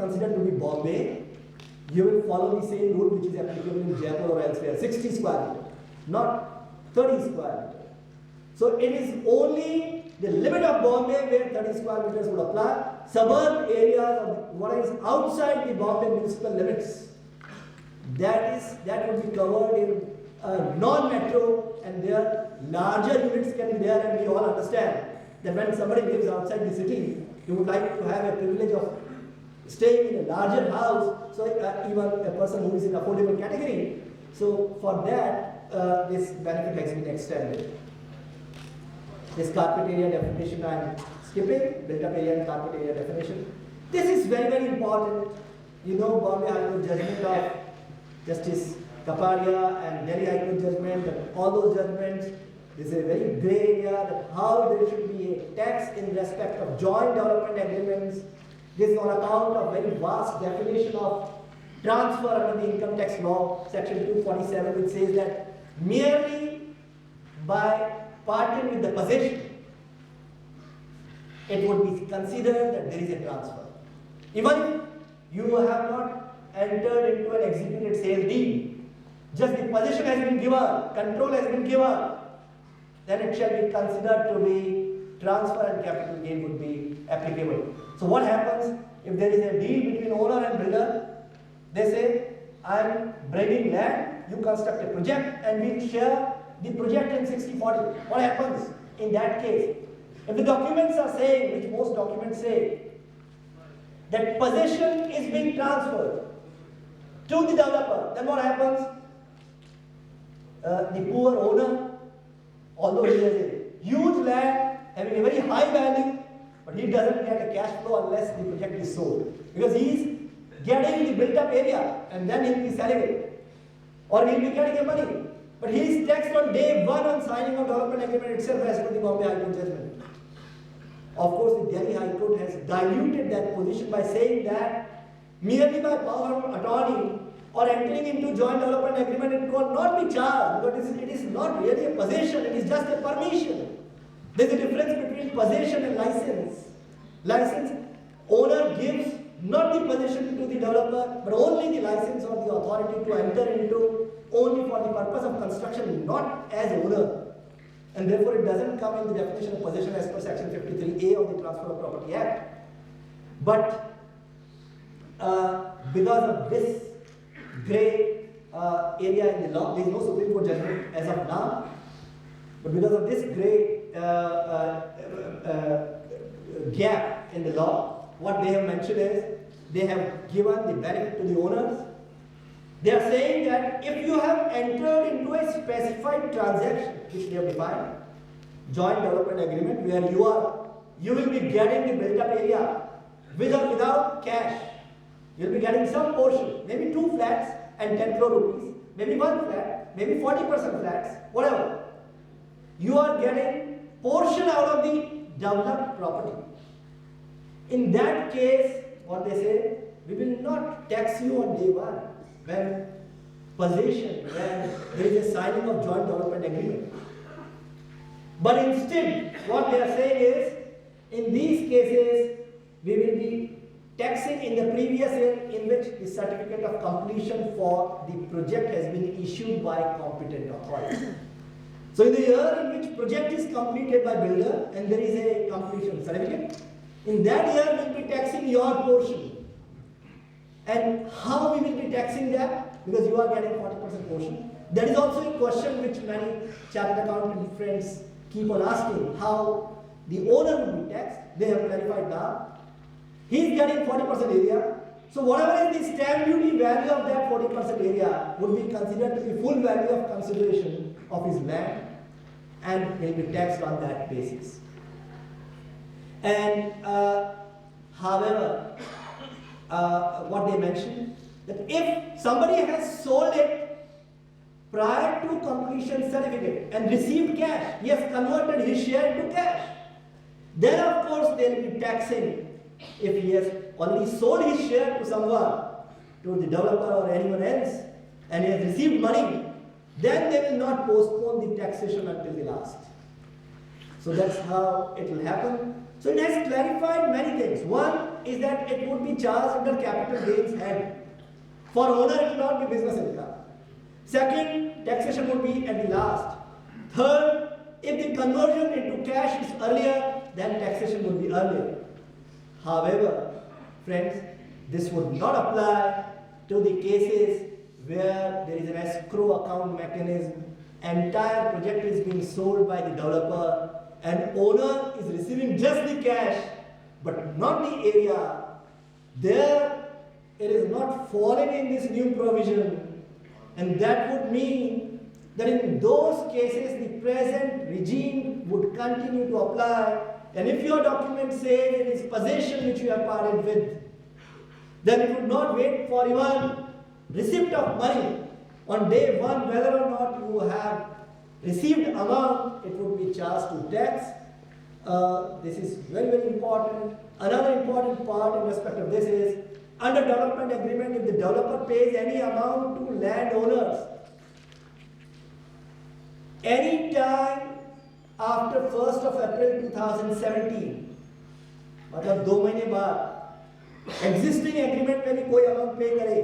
considered to be Bombay, you will follow the same rule which is applicable in Jaipur or elsewhere, 60 square meter, not 30 square meter. So it is only the limit of Bombay where 30 square meters would apply. Suburb areas of what is outside the Bombay municipal limits, that would be covered in non-metro, and their larger units can be there, and we all understand that when somebody lives outside the city, you would like to have a privilege of staying in a larger house, so even a person who is in affordable category. So for that, this benefit has been extended. This carpet area definition I am skipping, built-up area and carpet area definition. This is very, very important. You know, Bombay High Court judgment of Justice Kapadia and Delhi High Court judgment, and all those judgments, this is a very grey area that how there should be a tax in respect of joint development agreements. This is on account of very vast definition of transfer under the income tax law, section 247, which says that merely by parting with the possession, it would be considered that there is a transfer. Even if you have not entered into an executed sale deed, just the possession has been given, control has been given, then it shall be considered to be transfer and capital gain would be applicable. So what happens if there is a deal between owner and builder? They say, I am bringing land, you construct a project, and we share the project in 60-40. What happens in that case? If the documents are saying, which most documents say, that possession is being transferred to the developer, then what happens? The poor owner, although he has a huge land having a very high value, but he doesn't get a cash flow unless the project is sold, because he is getting the built-up area and then he will be selling it, or he will be getting the money. But he is taxed on day one on signing of development agreement itself as per the Bombay High Court judgment. Of course, the Delhi High Court has diluted that position by saying that merely by power of attorney or entering into joint development agreement, it will not be charged, because it is not really a possession, it is just a permission. There is a difference between possession and license. License, owner gives not the possession to the developer, but only the license or the authority to enter into only for the purpose of construction, not as owner. And therefore it doesn't come in the definition of possession as per section 53A of the Transfer of Property Act. But because of this grey area in the law, there is no Supreme Court judgment as of now, but because of this grey gap in the law, what they have mentioned is, they have given the benefit to the owners. They are saying that if you have entered into a specified transaction, which they have defined, joint development agreement, where you will be getting the built-up area with or without cash. You will be getting some portion, maybe 2 flats and 10 crore rupees, maybe 1 flat, maybe 40% flats, whatever. You are getting portion out of the developed property. In that case, what they say, we will not tax you on day one when possession, when there is a signing of joint development agreement. But instead, what they are saying is, in these cases, we will be taxing in the previous year in which the certificate of completion for the project has been issued by competent authority. So in the year in which project is completed by builder and there is a completion certificate, in that year we will be taxing your portion. And how we will be taxing that? Because you are getting 40% portion. That is also a question which many chartered accountant friends keep on asking, how the owner will be taxed. They have clarified now. He is getting 40% area. So whatever is the stamp duty value of that 40% area would be considered to be full value of consideration of his land, and he will be taxed on that basis. And however, what they mentioned, that if somebody has sold it prior to completion certificate and received cash, he has converted his share into cash, then of course they will be taxing. If he has already sold his share to someone, to the developer or anyone else, and he has received money, then they will not postpone the taxation until the last. So that's how it will happen. So it has clarified many things. One is that it would be charged under capital gains head. For owner, it will not be business income. Second, taxation would be at the last. Third, if the conversion into cash is earlier, then taxation would be earlier. However, friends, this would not apply to the cases where there is an escrow account mechanism, entire project is being sold by the developer, and owner is receiving just the cash, but not the area. There, it is not falling in this new provision, and that would mean that in those cases, the present regime would continue to apply, and if your document says it is possession which you have parted with, then it would not wait for even receipt of money on day one, whether or not you have received amount, it would be charged to tax. This is very, very important. Another important part in respect of this is, under development agreement, if the developer pays any amount to landowners, any time after 1st of April 2017, मतलब 2 महीने बाद existing agreement में भी कोई amount पे करे,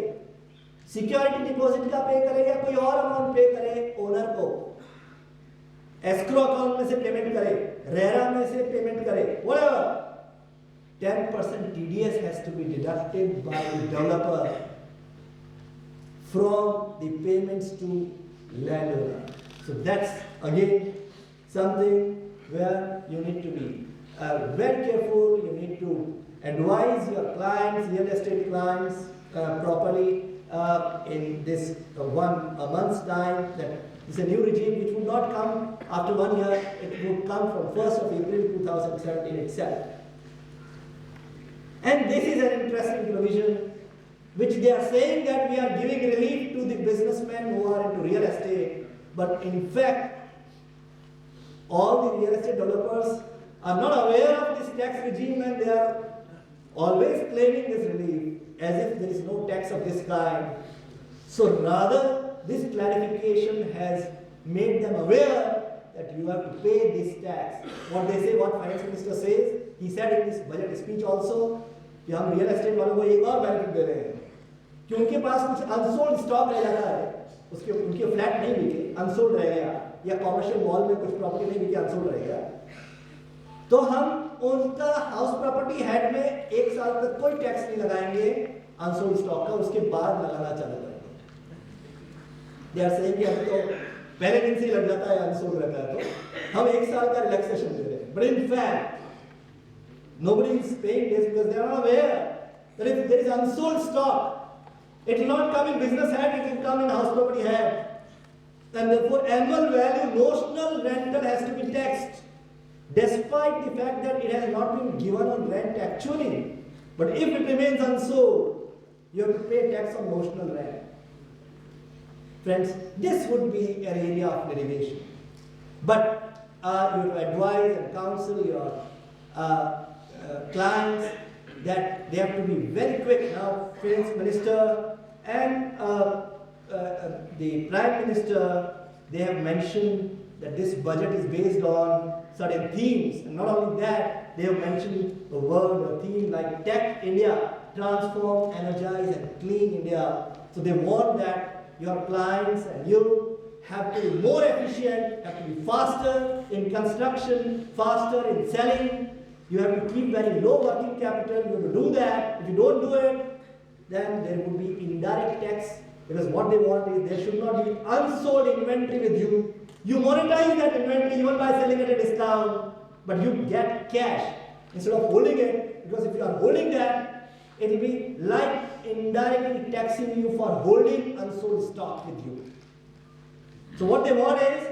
security deposit का पे करे या कोई और अमाउंट पे करे ओनर को, एस्क्रो अकाउंट में से पेमेंट करे, रेरा में से पेमेंट करे, whatever, 10% TDS has to be deducted by the developer from the payments to landowner. So that's again something where you need to be very careful. You need to advise your clients, real estate clients, properly in this a month's time, that it's a new regime which would not come after 1 year. It would come from 1st of April 2017 itself. And this is an interesting provision which they are saying that we are giving relief to the businessmen who are into real estate, but in fact all the real estate developers are not aware of this tax regime, and they are always claiming this relief as if there is no tax of this kind. So rather, this clarification has made them aware that you have to pay this tax. What they say, what finance minister says, he said in his budget speech also, कि हम real estate वालों को एक और benefit दे रहे हैं कि उनके पास कुछ अनसोल्ड स्टॉक रह जाता है, उसके उनके फ्लैट नहीं बिके, अनसोल्ड रह गया, या कॉमर्शियल मॉल में कुछ प्रॉपर्टी नहीं बिके, अनसोल्ड रह गया, तो हम उनका हाउस प्रॉपर्टी हेड में 1 साल तक कोई टैक्स नहीं लगाएंगे अनसोल्ड स्टॉक का, उसके बाद लगाना चालू करेंगे। दे आर सेइंग कि हम तो पहले दिन से ही लग जाता है अनसोल्ड रहता है, तो हम 1 साल का रिलैक्सेशन दे रहे हैं, but in fact nobody is paying this because they are not aware that if there is unsold stock, it will not come in business head, it will come in house property head. And therefore annual value notional rental has to be taxed, despite the fact that it has not been given on rent actually. But if it remains unsold, you have to pay tax on notional rent. Friends, this would be an area of derivation. But you have to advise and counsel your clients that they have to be very quick. Now, Finance Minister and the Prime Minister, they have mentioned that this budget is based on certain themes. And not only that, they have mentioned a word or theme like Tech India, Transform, Energize and Clean India. So they want that your clients and you have to be more efficient, have to be faster in construction, faster in selling. You have to keep very low working capital. You have to do that. If you don't do it, then there would be indirect tax, because what they want is there should not be unsold inventory with you. You monetize that inventory even by selling it at a discount, but you get cash instead of holding it, because if you are holding that, it will be like indirectly taxing you for holding unsold stock with you. So what they want is,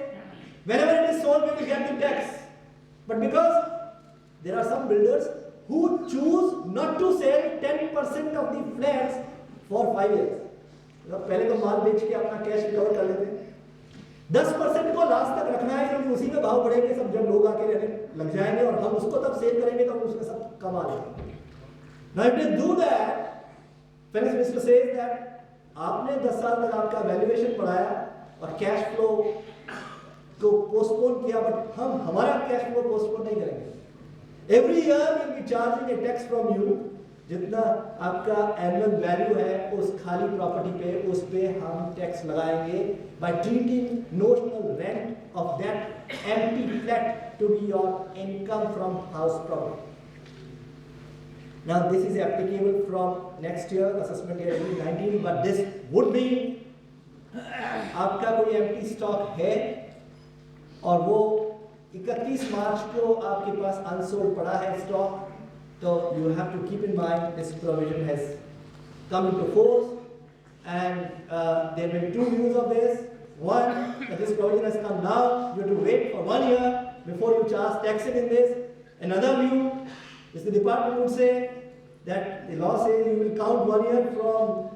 whenever it is sold, we will get the tax. But because there are some builders who choose not to sell 10% of the flats for 5 years. पहले तो माल बेच के अपना cash recover कर लेते हैं, 10% को last तक रखना है, क्योंकि उसी में भाव बढ़ेंगे, सब जब लोग आके रहने लग जाएंगे और हम उसको तब सेल करेंगे तब उसमें सब कमा लेंगे. Now if they do that, Finance Minister says that आपने 10 साल तक आपका वैल्यूएशन बढ़ाया और कैश फ्लो को पोस्टपोन किया, बट हम हमारा कैश फ्लो पोस्टपोन नहीं करेंगे. Every year we'll be charging a tax from you. जितना आपका एनुअल वैल्यू है उस खाली प्रॉपर्टी पे, उस पे हम टैक्स लगाएंगे by treating notional rent of that empty flat to be your income from house property. Now this is applicable from next year, assessment year 2019, but this would mean आपका कोई empty stock है और वो 31 मार्च को आपके पास unsold पड़ा है stock, so you have to keep in mind this provision has come into force, and there may be two views of this. One, that this provision has come now, you have to wait for 1 year before you charge taxes in this. Another view is the department would say that the law says you will count 1 year from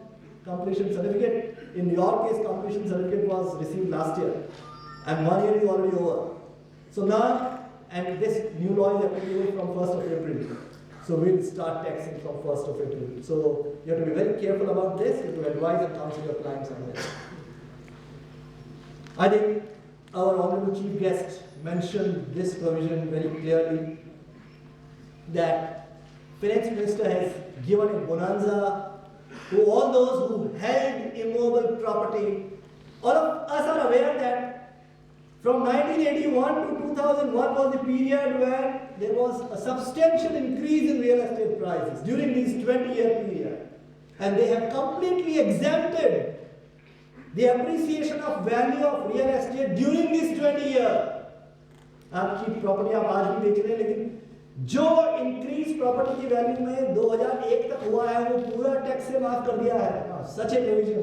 completion certificate. In your case, completion certificate was received last year, and 1 year is already over. So now, and this new law is applicable from 1st of April. So we'll start taxing from 1st of April. So you have to be very careful about this. You have to advise and counsel your clients on this. I think our honorable chief guest mentioned this provision very clearly, that finance minister has given a bonanza to all those who held immovable property. All of us are aware that from 1981 to 2001 was the period where there was a substantial increase in real estate prices during this 20-year period. And they have completely exempted the appreciation of value of real estate during this 20 year. आपकी property आप आज भी बेच रहे हैं, लेकिन जो increase property की वैल्यू में 2001 तक हुआ है वो पूरा टैक्स से माफ कर दिया है. सच ए प्रोविजन.